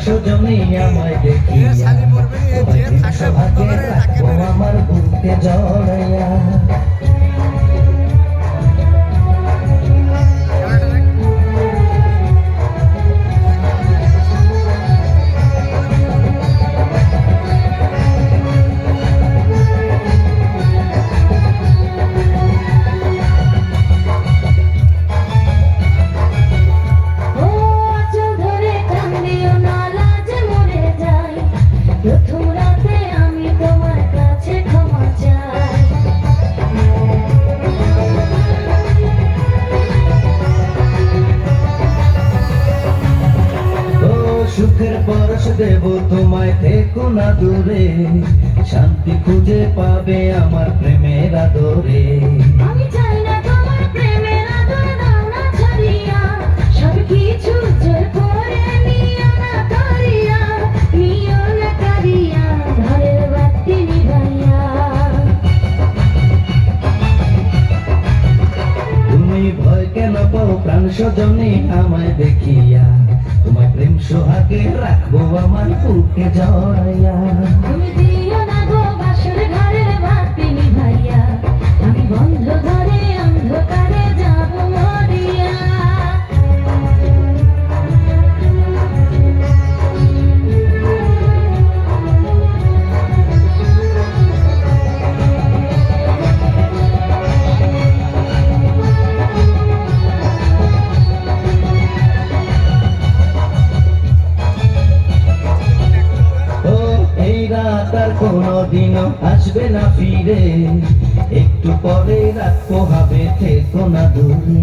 সজনী আমায় দেখিয়া সোহাগে রাখবো আমার বুকে জড়াইয়া। প্রথম রাতে আমি তোমার কাছে ক্ষমা চাই। ও সুখের পরশ দেব তোমায়, থেকো না দূরে, শান্তি খুঁজে পাবে আমার প্রেমের আদরে। আমি চাই না তোমার প্রেমের আদর দাও না ছাড়িয়া, সব কিছু জোর করে নিও না কারিয়া, নিও না কারিয়া, ঘরের বাতি নিভাইয়া। তুমি ভয় কেন পাও প্রাণ সজনী আমায় দেখিয়া, তোমায় প্রেম সোহাগে রাখবো আমার বুকে জড়াইয়া। তুমি দিও না গো বাসর ঘরের বাতি নিভাইয়া, আমি বন্ধ ঘরে অন্ধকারে যাব মরিয়া। আর কোনদিনও আসবে না ফিরে, একটু পরে রাত পোহাবে, থেকো না দূরে।